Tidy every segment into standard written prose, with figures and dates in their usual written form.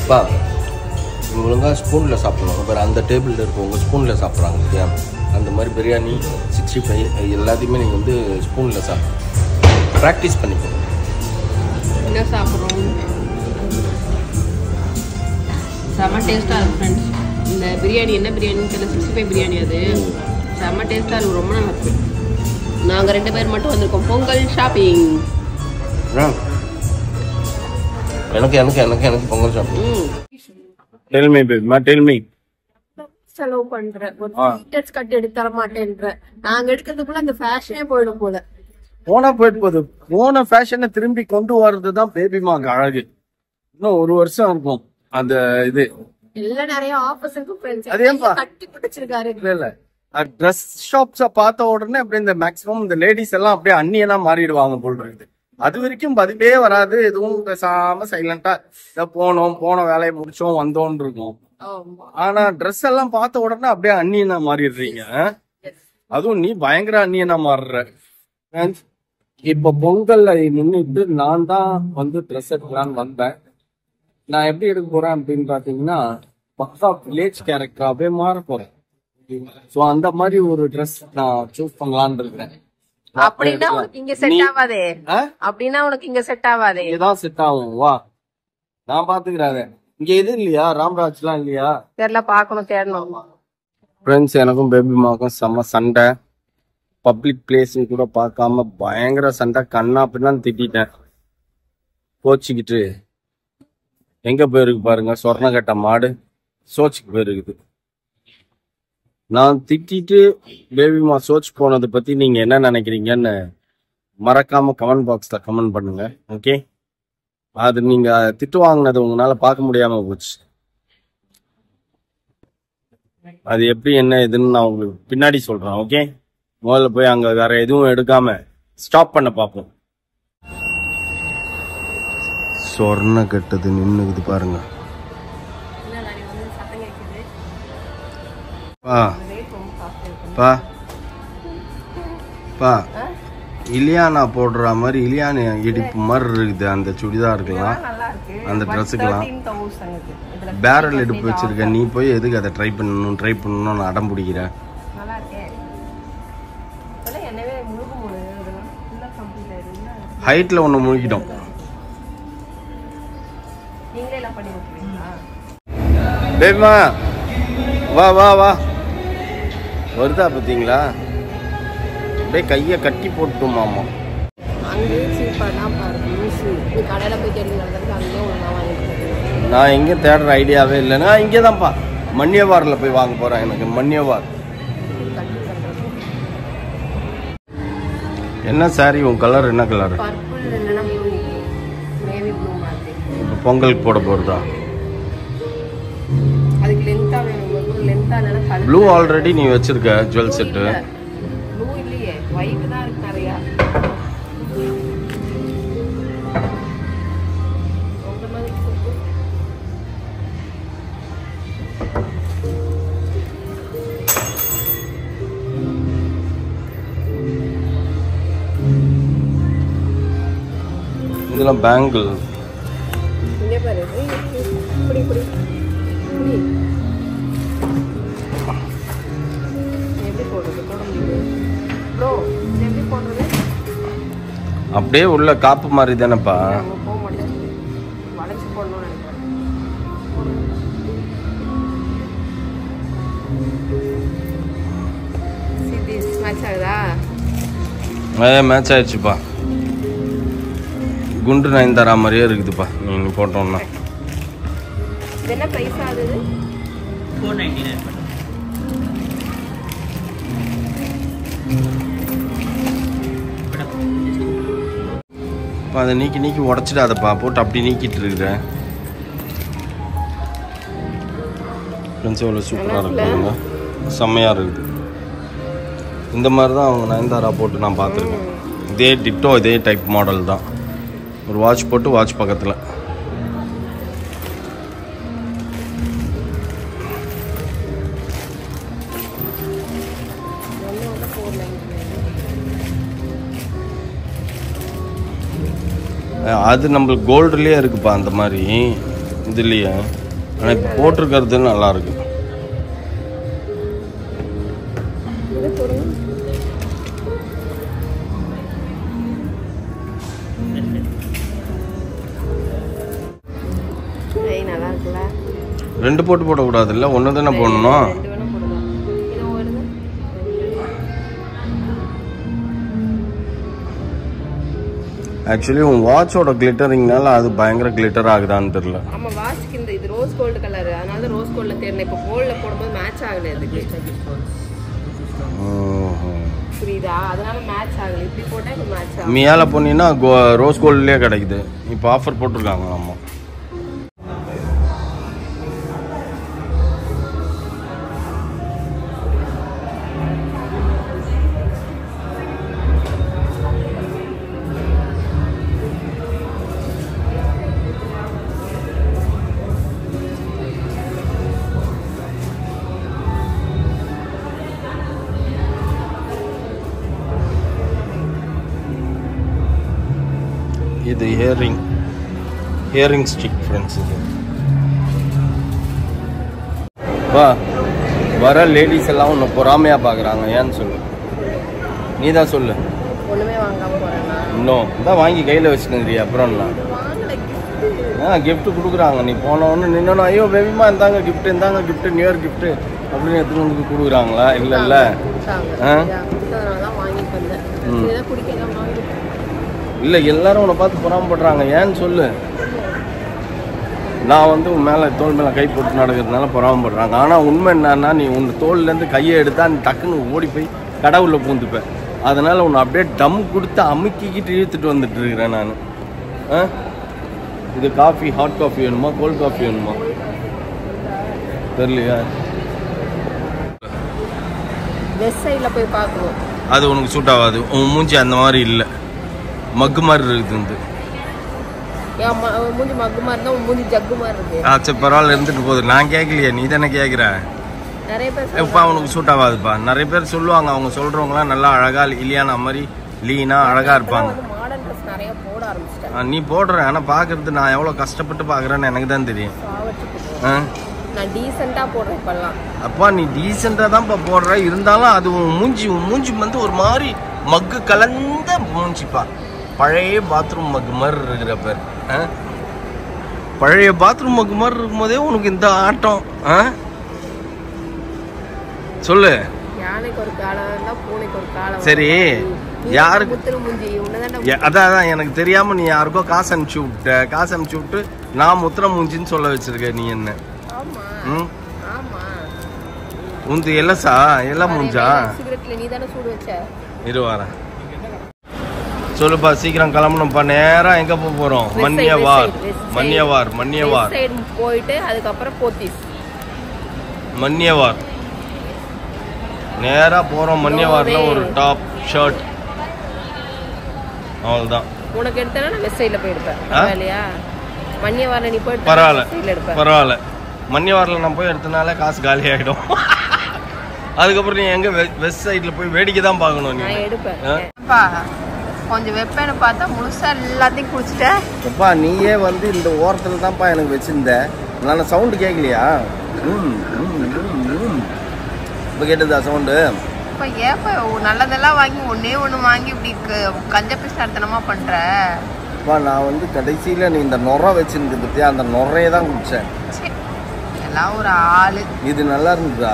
பா ஒழுங்காக ஸ்பூனில் சாப்பிடணும். அப்புறம் அந்த டேபிளில் இருக்கவங்க ஸ்பூனில் சாப்பிட்றாங்க இல்லையா, அந்த மாதிரி பிரியாணி 65 எல்லாத்தையுமே நீங்கள் வந்து ஸ்பூனில் ப்ராக்டிஸ் பண்ணிக்கணும். என்ன சாப்பிட்றோம் செம்ம டேஸ்ட்டாக இருக்கும் ஃப்ரெண்ட்ஸ். இந்த பிரியாணி என்ன பிரியாணின்னு தெரியல, 65 பிரியாணி. அது செம்ம டேஸ்ட்டாக இருக்கும், ரொம்ப நல்லா இருக்கும். நாங்கள் 2 பேர் மட்டும் வந்திருக்கோம் பொங்கல் ஷாப்பிங். எனக்கு எனக்கு எனக்கு எனக்கு Pongal shopping. Tell me, baby. Tell me. செலவு பண்றேன், ஒரு ஃபீச்சர்ஸ் கட் எடுத்து தர மாட்டேன்ற. நாங்க எடுக்கிறதுக்குள்ள அந்த ஃபேஷனே போயிடும் போல. போனா போயிட்டு போகுது. போன ஃபேஷனை திரும்பி கொண்டு வர்றதுதான் பேபிமாக்கு அழகு. இன்னும் 1 வருஷம் இருக்கும் அந்த இது. எல்லாம் நிறைய ஆஃபர்ஸ் இருக்கு ஃப்ரெண்ட்ஸ். அதேப்பா கட்டி பிடிச்சிருக்காரு. இல்ல ட்ரெஸ் ஷாப்ஸ பார்த்த உடனே அப்படியே இந்த மேக்ஸிமம் இந்த லேடிஸ் எல்லாம் அப்படியே அந்நியனா மாறிடுவாங்க போல் இருக்குது. அது வரைக்கும் பதிலே வராது, எதுவும் பேசாம சைலண்டா போன வேலையை முடிச்சோம் வந்தோம் இருக்கும். ஆனா ட்ரெஸ் எல்லாம் பார்த்த உடனே அப்படியே அந்நியனா மாறிடுறீங்க. அதுவும் நீ பயங்கர அந்நியனா மாறுற. இப்ப பொங்கல்ல நின்றுட்டு நான் தான் வந்து ட்ரெஸ் எடுக்கலான்னு வந்தேன். நான் எப்படி எடுக்க போறேன் அப்படின்னு பாத்தீங்கன்னா பக்கா வில்லேஜ் கேரக்டராகவே மாற போறேன். சோ அந்த மாதிரி ஒரு ட்ரெஸ் நான் சூஸ் பண்ணலான்னு இருக்கேன். அப்படின்னா உனக்கு இங்க செட் ஆகாதே. அப்படின்னா உனக்கு இங்க செட் ஆகாதே. இதான் செட் ஆகும். வா நான் பாத்துக்கிறேன். இங்க எது இல்லையா, ராம்ராஜ் எல்லாம் இல்லையா தெரியல, பாக்கணும் தேடணும். ஃப்ரெண்ட்ஸ் எனக்கும் பேபிமாக்கும் செம்ம சண்டை. பப்ளிக் பிளேஸ் கூட பார்க்காம பயங்கர சண்டை. கண்ணா பின்னான்னு திட்டேன். கோச்சிக்கிட்டு எங்க போயிருக்கு பாருங்க, சொர்ணகட்ட மாடு சோச்சுக்கு போயிருக்குது. நான் திட்டிட்டு பேபிமா சோச் போனதை பத்தி நீங்க என்ன நினைக்கிறீங்கன்னு மறக்காம கமெண்ட் பாக்ஸ்ல கமெண்ட் பண்ணுங்க. ஓகே, அது நீங்க திட்டு வாங்கினது உங்களால பார்க்க முடியாம போச்சு. அது எப்படி என்ன இதுன்னு நான் உங்களுக்கு பின்னாடி சொல்றேன். ஓகே, முதல்ல போய் அங்க வேற எதுவும் எடுக்காம ஸ்டாப் பண்ண பார்ப்போம். சொர்ண கட்டது நின்னுக்குது பாருங்க. பா பா பா இலியானா போடுற மாதிரி இலியானா இடிப்பு மாதிரி இருக்குது அந்த சுடிதாருக்கெல்லாம், அந்த ட்ரெஸ்ஸுக்கெல்லாம். பேரல் இடுப்பு வச்சிருக்க நீ போய் எதுக்கு அதை ட்ரை பண்ணணும்னு அடம் பிடிக்கிறேன். ஹைட்ல ஒன்று முழுக்கிட்டோம். பேபிமா வா வா வா, வருதா பார்த்தீங்களா? அப்படியே கையை கட்டி போட்டுமாமா. நான் எங்கே தேடுற ஐடியாவே இல்லைன்னா இங்கே தான்ப்பா மன்யவாரில் போய் வாங்க போகிறேன். எனக்கு மன்யவார். என்ன சாரி உன் கலர் என்ன கலர்? இப்போ பொங்கலுக்கு போட போகிறதா? ப்ளூ ஆல்ரெடி நீ வச்சிருக்க ஜுவல் செட்டு. இதெல்லாம் பேங்கிள். அப்படியே உள்ள காப்பு மாதிரி தானேப்பா. மேட்ச் ஆயிடுச்சுப்பா. குண்டு நயன்தாரா மாதிரியே இருக்குதுப்பா நீ போட்டோம்னா. என்ன பிரைஸ் ஆகுது? 499. அதை நீக்கி நீக்கி உடச்சிடாதப்பா, போட்டு அப்படி நீக்கிட்டு இருக்கிறேன். ஃப்ரெண்ட்ஸ் எவ்வளோ சூப்பராக இருக்குங்க, செம்மையாக இருக்குது. இந்த மாதிரி தான் அவங்க நயன்தாரா போட்டு நான் பார்த்துருக்கேன். இதே டிட்டோ இதே டைப் மாடல் தான். ஒரு வாட்ச் போட்டு வாட்ச் பக்கத்தில். அது நம்மளுக்கு கோல்டுலேயே இருக்குப்பா அந்த மாதிரி. இதுலையே. ஆனால் இப்போ போட்டிருக்கிறது நல்லா இருக்கு. நல்லா இருக்குல்ல? 2 போட்டு போடக்கூடாது இல்லை, 1 தானே போடணும். ஆக்சுவலி உன் வாட்சோட கிளிட்டரிங்னால அது பயங்கர கிளிட்டர் ஆகுதான்னு தெரியல. ஆமா, வாட்ச்க்கு இந்த இது ரோஸ் கோல்டு கலர், அதனால ரோஸ் கோல்ட்ல தேர்ல இப்போ கோல்ட்ல போடும்போது மேட்ச் ஆகல இதுக்கு. புரியுதா? அதனால மேட்ச் ஆகல. இப்படி போட்டா இப்போ மேட்ச் ஆகும். மேலே போனீங்கன்னா ரோஸ் கோல்ட்லயே கிடைக்குது. இப்போ ஆஃபர் போட்டிருக்காங்க. ஆமா, இது ஹியரிங் ஸ்டிக் ஃப்ரெண்ட்ஸ். இது வர லேடிஸ் எல்லாம் ஒன்று பொறாமையா பார்க்குறாங்க. ஏன்னு சொல்லு, நீ தான் சொல்லு. ஒண்ணுமே வாங்காம போறேன்னா இன்னும் தான் வாங்கி கையில் வச்சுக்கிறியா? அப்புறம் கிஃப்ட் கொடுக்குறாங்க. நீ போனோன்னு நின்னோன்னு ஐயோ பேபிமா இந்தாங்க கிஃப்ட், இந்தாங்க கிஃப்ட், நியூ இயர் கிஃப்ட் அப்படின்னு எடுத்துன்னு வந்து கொடுக்குறாங்களா? இல்லைல்ல. இல்லை, எல்லாரும் உன்னை பார்த்து பொறாமப்படுறாங்க. ஏன்னு சொல்லு. நான் வந்து உன் மேலே தோல் மேலே கை போட்டு நடக்கிறதுனால பொறாமப்படுறாங்க. ஆனால் உண்மை என்னன்னா, நீ உன் தோல்லேருந்து கையை எடுத்தா நீ டக்குன்னு ஓடி போய் கடவுளில் பூந்துப்பேன். அதனால் உன்னை அப்படியே டம் கொடுத்து அமுக்கிக்கிட்டு இழுத்துட்டு வந்துட்டு இருக்கிறேன் நான். இது காஃபி, ஹாட் காஃபி வேணுமா கோல்ட் காஃபி வேணுமா தெரியலையா? வெஸ்ட் சைடுல போய் பார்க்கணும். அது உனக்கு சூட் ஆகாது. உன் மூஞ்சி அந்த மாதிரி இல்லை, மக்கு மாதிரி இருக்குது. மூஞ்சி மக்கு மாதிரி இருந்தா மூஞ்சி ஜக்கு மாதிரி இருக்கு. சரி பரவாயில்ல, இருந்துட்டு போகுது. நான் கேட்கலையே, நீ தானே கேட்குற. நிறைய பேர் எப்பா உனக்கு சூட் ஆகாதுப்பா. நிறைய பேர் சொல்லுவாங்க, அவங்க சொல்றவங்களாம் நல்லா அழகா இல்லையான மாதிரி லீனா அழகா இருப்பாங்க. மாடர்ன் ட்ரெஸ் நிறைய போட ஆரம்பிச்சிட்டேன். நீ போடுற, ஆனால் பார்க்கறது நான் எவ்வளோ கஷ்டப்பட்டு பார்க்குறேன்னு எனக்கு தான் தெரியும். நான் டீசெண்டா போடுறேன் இப்பெல்லாம். அப்பா நீ டீசெண்டா தான்ப்பா போடுற, இருந்தாலும் அது உன் மூஞ்சி வந்து ஒரு மாதிரி மக்கு கலந்த மூஞ்சிப்பா. பழைய பாத்ரூம் மக்கு மாதிரி இருக்கிற பேர். பழைய பாத்ரூம் மக்கு மாதிரி இருக்கும்போதே உனக்கு இந்த ஆட்டம். சொல்லு. யானைக்கு ஒரு காலம், பூனைக்கு ஒரு காலம். சரி, யாருக்கு மூஞ்சி? அதான் எனக்கு தெரியாம நீ யாருக்கோ காசு அனுப்பிச்சு விட்டு நான் முத்திர மூஞ்சின்னு சொல்ல வச்சிருக்க. நீ என்ன உந்து எல்லசா எல்லாம் மூஞ்சா? நீ தானே சூடு வச்ச. இரு வரேன். சொல்லுப்பா, சீக்கிரம் கிளம்பணும்ப்பா. நேரா எங்க போறோம்? மன்னியவார் போயிட்டு அதுக்கப்புறம் போத்தீஸ். மன்னியவார் நேரா போறோம். மன்னியவார்ல ஒரு டாப் ஷர்ட் அவ்வளவுதான். உனக்கு எடுத்தா நான் வெஸ்ட் சைடுல போயிருப்பேன். பரவாயில்லையா? மன்னியவார்ல நீ போயிட்டு பரவாயில்ல. மன்னியவார்ல நான் போய் எடுத்தனால காசு காலி ஆயிடும். அதுக்கப்புறம் நீ எங்க வெஸ்ட் சைட்ல போய் வேடிக்கை தான் பார்க்கணும். நீ எடுப்பேன். கொஞ்சம் வெப்பேன்னு பார்த்தா முழுசா எல்லாத்தையும் குடிச்சிட்டேன். எப்பா நீயே வந்து இந்த ஓரத்துல தான்ப்பா எனக்கு வச்சிருந்த. நான் சவுண்டு கேட்கலையா? இப்போ கேட்டதா சவுண்டு? இப்போ ஏப்பா நல்லதெல்லாம் வாங்கி ஒன்று வாங்கி இப்படி கஞ்ச பிசார்த்தனமா பண்ற? அப்பா நான் வந்து கடைசியில் நீ இந்த நுரை வச்சிருந்து பத்தியா, அந்த நுரையை தான் குடிச்சேன். எல்லாம் ஒரு ஆளு. இது நல்லா இருந்துதா?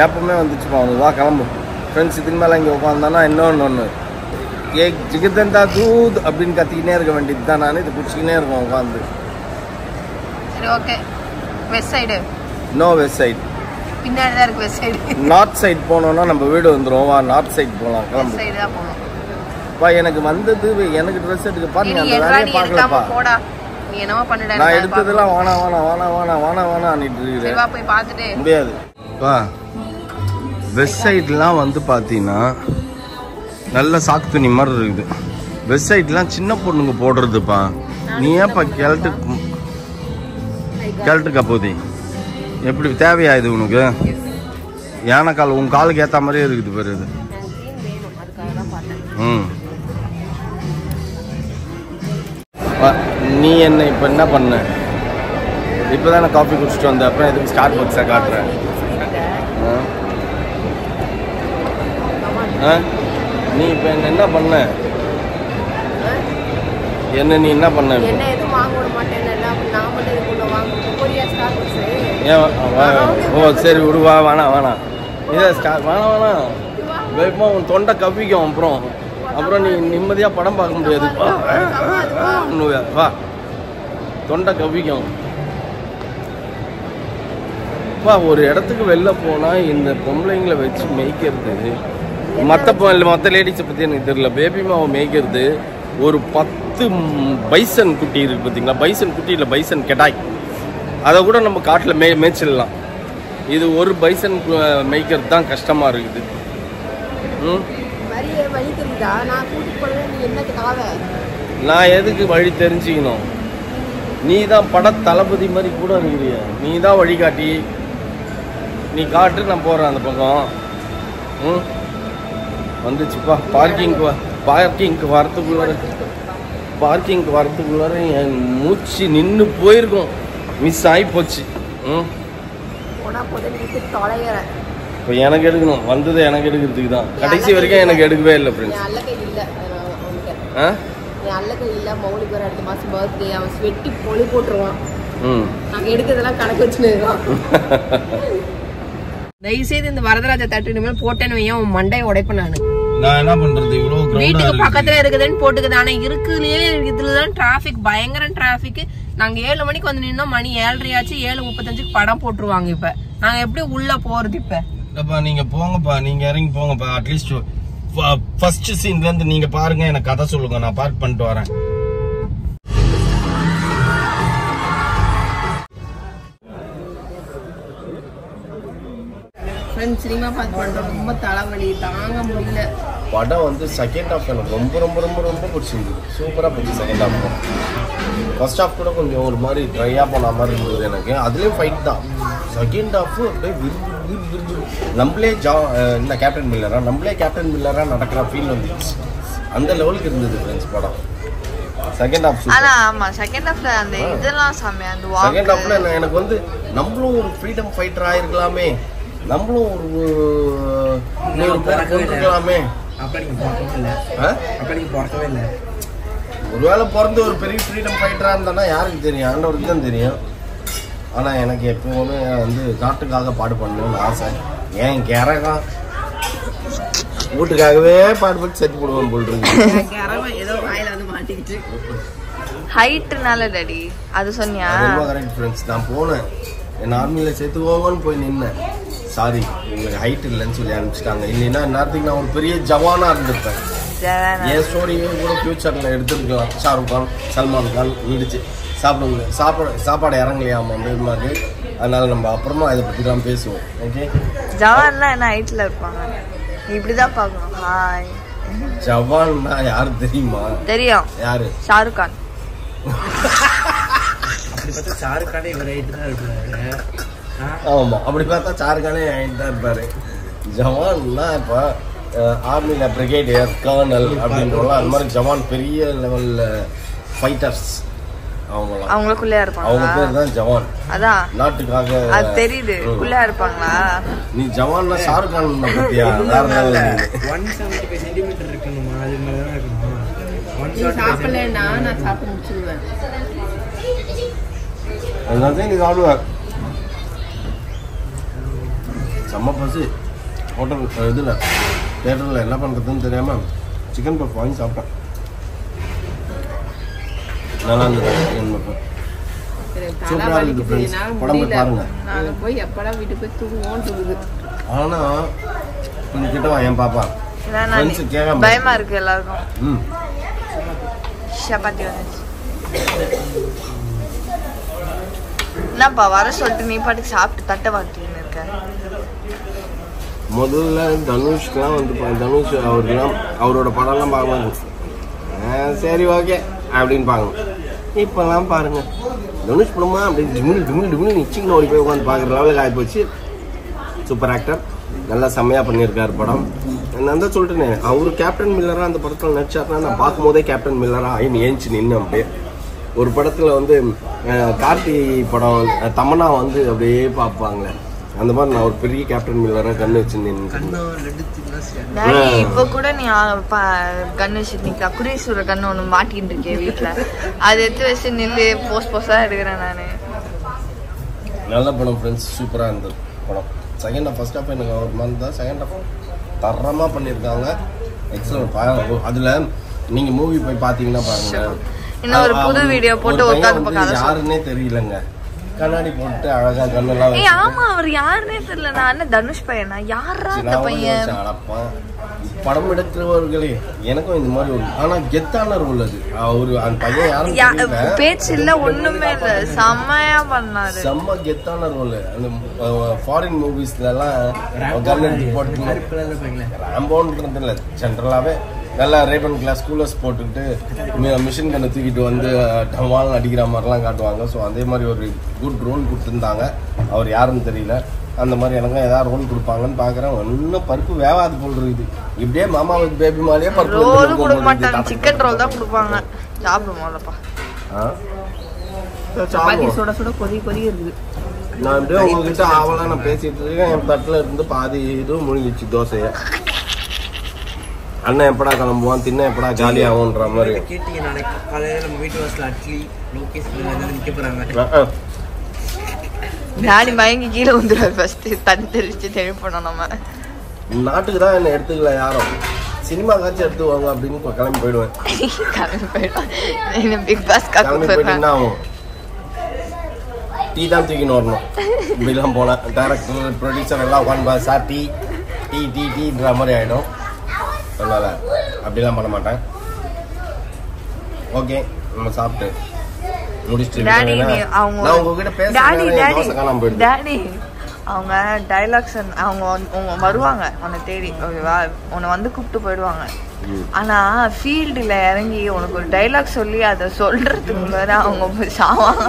ஏப்பமே வந்துச்சுப்பா. அவனுக்கு வா கிளம்பு. ஃப்ரெண்ட்ஸ் இதுக்கு மேலே இங்கே உட்காந்தானா இன்னொன்று ஜிகதந்தா தூத் அப்படின்னு கத்திக்கினே இருக்க வேண்டியது தான். நான் இது குடிச்சிக்கினே இருக்கேன் உட்காந்து. சரி okay. West side? No west side, பின்னாடி தான் இருக்கு வெஸ்ட் சைடு. நார்த் சைடு போனோம்னா நம்ம வீடு வந்துடும். வா நார்த் சைடு போகலாம். கிளம்பு. சைடு தான் போகணும். பா எனக்கு வந்தது எனக்கு ட்ரெஸ் எடுக்க பாரு. நீ அந்த வேலையை பார்க்கலப்பா. போடா, நீ என்னவோ பண்ணிட. நான் எடுத்ததெல்லாம் வாணிட்டு இருக்கிறேன். வா போய் பார்த்துட்டு. முடியாது பா. வெஸ்ட் சைட்லாம் வந்து பார்த்தீங்கன்னா நல்ல சாக்கு துணி மாதிரி இருக்குது. வெஸ்ட் சைட்லாம் சின்ன பொண்ணுங்க போடுறதுப்பா. நீ ஏன்ப்பா கிழட்டுக்கா போதே? எப்படி தேவையா இது உனக்கு? யானை கால் உன் காலுக்கு ஏற்ற மாதிரியே இருக்குது பேர் இது. நீ என்ன இப்போ என்ன பண்ண? இப்போ தானே காஃபி குடிச்சிட்டு வந்த, அப்புறம் எதுக்கு ஸ்டார் பாக்ஸை காட்டுறேன்? நீ இப்போ என்ன பண்ண? என்ன நீ என்ன பண்ண? ஏன்? ஓ சரி விடுவா, வேணாம் இதே ஸ்டார் வேணாம். வேகமா உன் தொண்டை கவ்விக்கும். அப்புறம் நீ நிம்மதியாக படம் பார்க்க முடியாது. வா, தொண்டை கவ்விக்கும். வா, ஒரு இடத்துக்கு வெளில போனால் இந்த பொம்பளைங்களை வச்சு மேய்க்கிறது, மற்ற லேடிஸை பற்றி எனக்கு தெரியல, பேபி மாவை மேய்க்கிறது, ஒரு 10 பைசன் குட்டி இருக்குது பார்த்தீங்களா? பைசன் குட்டி இல்லை, பைசன் கெடாய், அதை கூட நம்ம காட்டில் மேய்ச்சிடலாம். இது ஒரு பைசன் மேய்க்கிறது தான் கஷ்டமாக இருக்குது. நான் எதுக்கு வழி தெரிஞ்சுக்கணும்? நீ தான் பட தளபதி மாதிரி கூட இருக்கிறிய, நீ தான் வழிகாட்டி. நீ காட்டு, நான் போகிறேன் அந்த பக்கம். வந்துச்சுப்பா. பார்க்கிங்க்கு வரத்துக்குள்ளார என் மூச்சு நின்று போயிருக்கும். மிஸ் ஆகி போச்சு. இப்போ எனக்கு எடுக்கணும், வந்தது எனக்கு எடுக்கிறதுக்கு தான். கடைசி வரைக்கும் எனக்கு எடுக்கவே இல்லை ஃப்ரெண்ட்ஸ். தயவுசெய்து இந்த வரதராஜ தட்டு இனிமேல் போட்டேன்னு வையன், உன் மண்டையை உடைப்பேன் நானு. நான் என்ன பண்றது? இவ்வளவு வீட்டுக்கு பக்கத்துல இருக்குதுன்னு போட்டுக்குது. ஆனா இருக்குலயே இதுலதான் டிராபிக், பயங்கர டிராபிக். நாங்க 7 மணிக்கு வந்து நின்னோம், மணி 7:30 ஆச்சு. 7:35 படம் போட்டுருவாங்க. இப்ப நாங்க எப்படி உள்ள போறது? இப்ப நீங்க போங்கப்பா, நீங்க இறங்கி போங்கப்பா. அட்லீஸ்ட் ஃபர்ஸ்ட் சீன்ல இருந்து நீங்க பாருங்க, எனக்கு கதை சொல்லுங்க, நான் பார்க் பண்ணிட்டு வரேன். சினிமா பார்த்து பண்றோம், ரொம்ப தலைவலி தாங்க முடியல. படம் வந்து செகண்ட் ஹாஃப் எனக்கு ரொம்ப ரொம்ப ரொம்ப ரொம்ப பிடிச்சிருந்தது. சூப்பராக போச்சு செகண்ட் ஹாஃப். ஃபர்ஸ்ட் ஹாஃப் கூட கொஞ்சம் ஒரு மாதிரி ட்ரையாக போன மாதிரி இருந்தது எனக்கு. அதுலேயும் ஃபைட் தான். செகண்ட் ஹாஃப் அப்படியே விருது நம்மளே இந்த கேப்டன் மில்லராக நடக்கிற ஃபீல் வந்துச்சு. அந்த லெவலுக்கு இருந்தது ஃப்ரெண்ட்ஸ் படம். செகண்ட் ஹாஃப் செகண்ட் ஹாஃப்ல எனக்கு வந்து நம்மளும் ஒரு ஃப்ரீடம் ஃபைட்டர் ஆயிருக்கலாமே, நம்மளும் இருக்கலாமே. ஒருவேளை பிறந்து ஒரு பெரிய ஃப்ரீடம் ஃபைட்டரா இருந்தானா யாருக்கு தெரியும்? ஆண்டவருக்கு தான் தெரியும். ஆனா எனக்கு எப்பவுமே வந்து நாட்டுக்காக பாடு பண்ணணும்னு ஆசை. ஏன் கேரகம் வீட்டுக்காகவே பாடுபட்டு செத்து போடுவோம் போல் இருக்கு. ஹைட்னால டாடி அது சொன்னியா? Correct friends. நான் போனேன், என் ஆர்மியில சேர்த்துக்கோங்கன்னு போய் நின்னேன். சாரி, உங்களுக்கு ஹைட் இல்லைன்னு சொல்லி அனுப்பிச்சிட்டாங்க. இல்லைன்னா நேரத்துக்கு நான் ஒரு பெரிய ஜவானா இருந்திருப்பேன். என் ஸ்டோரியே கூட ஃபியூச்சர்ல எடுத்துருக்கலாம். ஷாருக் கான், சல்மான் கான் இருந்துச்சு. சாப்பாடு இறங்கலையாமா அந்த மாதிரி. அதனால நம்ம அப்புறமா இதை பத்தி தான் பேசுவோம். ஓகே, ஜவான்லாம் என்ன ஹைட்ல இருப்பாங்க? இப்படிதான் பார்க்கணும். ஹாய், ஜவான்னா யாரு தெரியுமா? தெரியும். யாரு? ஷாருக் கான். ஷாருக் கானே இவர் ஹைட் தான் இருப்பாரு. ஆமா, அப்படி பார்த்தா ஷாருக்கானே ஹைட் தான் இருப்பாரு. ஜவான்னா இப்போ ஆர்மியில பிரிகேடியர், கர்னல் அப்படின்றவங்க. அது மாதிரி ஜவான் பெரிய லெவல்ல ஃபைட்டர்ஸ். அவங்களுக்குள்ளே இருப்பாங்க. அவங்க பேர் தான் ஜவான். அதான் நாட்டுக்காக. அது தெரியுது. குள்ளே இருப்பாங்களா? நீ ஜவான்னா ஷாருக் கான் பத்தியா? வேற லெவல். 175 சென்டிமீட்டர் இருக்கணுமா? அது மாதிரி தான் இருக்கணும். சாப்பிடலன்னா நான் சாப்பிட்டு முடிச்சிடுவேன். எல்லாத்தையும் நீ சாப்பிடுவேன். செம்ம பசி. ஹோட்டல் இதில் தேட்டரில் என்ன பண்ணுறதுன்னு தெரியாமல் சிக்கன் பஃப் வாங்கி சாப்பிட்டேன். நல்லா இருந்தது சிக்கன் பஃப். சூப்பராக இருக்குது ஃப்ரெண்ட்ஸ். படம் போய் பாருங்க. நாங்கள் போய் எப்படா வீட்டுக்கு போய் தூங்குவோன்னு. ஆனால் கொஞ்சம் கிட்ட வா என் பாப்பா. பயமா இருக்கு எல்லாருக்கும். சப்பாத்தி வந்துச்சு. என்னப்பா வர சொல்லிட்டு நீ பாட்டுக்கு சாப்பிட்டு தட்டை வாங்கிட்டு இருக்க? முதல்ல தனுஷ்லாம் வந்து தனுஷ் அவருக்கெல்லாம் அவரோட படம்லாம் பார்க்கலாம். சரி ஓகே அப்படின்னு பார்க்கணும். இப்போல்லாம் பாருங்க, தனுஷ் படமா அப்படின்னு டிமில் நிச்சிங்கன்னு ஓடி போய் உட்காந்து பார்க்குற லெவலுக்கு ஆகிப்போச்சு. சூப்பர் ஆக்டர், நல்லா செம்மையாக பண்ணியிருக்காரு படம். நான் தான் சொல்லிட்டேனே, அவர் கேப்டன் மில்லராக அந்த படத்தில் நடிச்சாருன்னா நான் பார்க்கும் போதே கேப்டன் மில்லராக ஏஞ்சி நின்று அப்படியே ஒரு படத்துல வந்து கார்த்தி படம் தமன்னா வந்து அப்படியே பார்ப்பாங்க. அந்த மாதிரி நான் ஒரு பெரிய கேப்டன் மில்லரா கண்ணு வச்சு டாடி இப்ப கூட நீ கண்ணு வச்சு நிக்கா குரீஸ்வர கண்ணு ஒண்ணு மாட்டிட்டு இருக்கேன் வீட்டுல. அதை எடுத்து வச்சு நில்லு போஸ்டா எடுக்கிறேன் நானு. நல்ல படம் ஃப்ரெண்ட்ஸ், சூப்பரா இருந்தது படம். செகண்ட் ஹாஃப் ஃபர்ஸ்ட் ஹாஃப் எனக்கு ஒரு மாதிரி தான், செகண்ட் ஹாஃப் தரமா பண்ணியிருக்காங்க. எக்ஸலன்ட். அதுல நீங்க மூவி போய் பாத்தீங்கன்னா பாருங்க, இன்னும் ஒரு புது வீடியோ போட்டு உட்காந்து பார்க்க யாருன்னே தெரியலங்க, கண்ணாடி போட்டு அழகா கண்ணெல்லாம். ஆமா அவர் யாருன்னே தெரியல. நான் தனுஷ் பையனா? யாரா அந்த பையன்? படம் எடுக்கிறவர்களே எனக்கும் இந்த மாதிரி ஒரு ஆனா கெத்தான ரோல் அது. அவரு அந்த பையன் யாரும் பேச்சு இல்ல, ஒண்ணுமே இல்ல, செம்மையா பண்ணாரு. செம்ம கெத்தான ரோல். அந்த ஃபாரின் மூவிஸ்ல எல்லாம் கண்ணெடுத்து போட்டு ராம்போன்றது இல்ல, ஜென்ரலாவே நல்லா ரேபன் கிளாஸ் கூலர்ஸ் போட்டுக்கிட்டு மிஷின் கண்ணை தூக்கிட்டு வந்து டவால் அடிக்கிற மாதிரிலாம் காட்டுவாங்க. ஸோ அதே மாதிரி ஒரு குட் ரோல் கொடுத்துருந்தாங்க. அவர் யாருன்னு தெரியல. அந்த மாதிரி எனக்கு ஏதாவது ரோல் கொடுப்பாங்கன்னு பாக்குறேன். ஒன்னும் பருப்பு வேவாது போல் இருக்குது. இப்படியே மாமாவுக்கு பேபி மாதிரியே பருப்பு ரோல் கொடுக்க மாட்டாங்க, சிக்கன் ரோல் தான் கொடுப்பாங்க. சாப்பிடுவோம்லப்பா. சப்பாத்தி சுட சுட கொதி கொதி இருக்குது. நான் அப்படியே உங்ககிட்ட ஆவலா நான் பேசிட்டு இருக்கேன். என் தட்டுல இருந்து பாதி இதுவும் முழுங்கிச்சு தோசைய. அண்ணன் எப்படா கிளம்புவான், தின்ன எப்படா ஜாலி ஆகும்ன்ற மாதிரி கேட்டீங்க. நாளைக்கு காலையில நம்ம வீட்டு வாசல் அட்லி லோகேஷ் நிக்க போறாங்க. டாடி மயங்கி கீழே வந்துடுவார். ஃபர்ஸ்ட் தண்ணி தெளிச்சு தெளிப்போம். நம்ம நாட்டுக்கு தான் என்ன எடுத்துக்கல யாரும், சினிமா காட்சி எடுத்துவாங்க அப்படின்னு கிளம்பி போயிடுவேன். கிளம்பி போயிடுவேன். பிக் பாஸ் கிளம்பி போயிட்டீங்கன்னா டீ தான் தூக்கின்னு வரணும். இப்படிலாம் போனேன் டைரக்டர் ப்ரொடியூசர் எல்லாம் உட்காந்து சார் டீ டீ டீ டீன்ற மாதிரி ஆகிடும். அதனால அப்படிலாம் பண்ண மாட்டேன். ஓகே நம்ம சாப்பிட்டு முடிச்சுட்டு அவங்க டைலாக்ஸ் அவங்க வருவாங்க உன்னை தேடி, ஓகேவா? உன்னை வந்து கூப்பிட்டு போயிடுவாங்க. ஆனா ஃபீல்டுல இறங்கி உனக்கு ஒரு டைலாக் சொல்லி அதை சொல்றதுக்குள்ள அவங்க போய் சாவாங்க.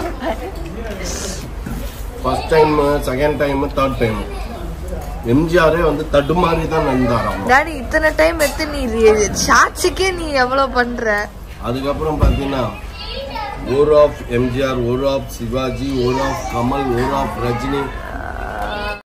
First time, second time, third time எம்ஜிஆரே வந்து தடுமாறி தான் நடந்தாராம். டாடி இத்தனை டைம் எடுத்து நீ ஷாட்ஸுக்கே நீ எவ்வளவு பண்ற? அதுக்கப்புறம் பாத்தீங்கன்னா ஒரு ஆஃப் எம்ஜிஆர், ஒரு ஆஃப் சிவாஜி, ஒரு ஆஃப் கமல், ஒரு ஆஃப் ரஜினி,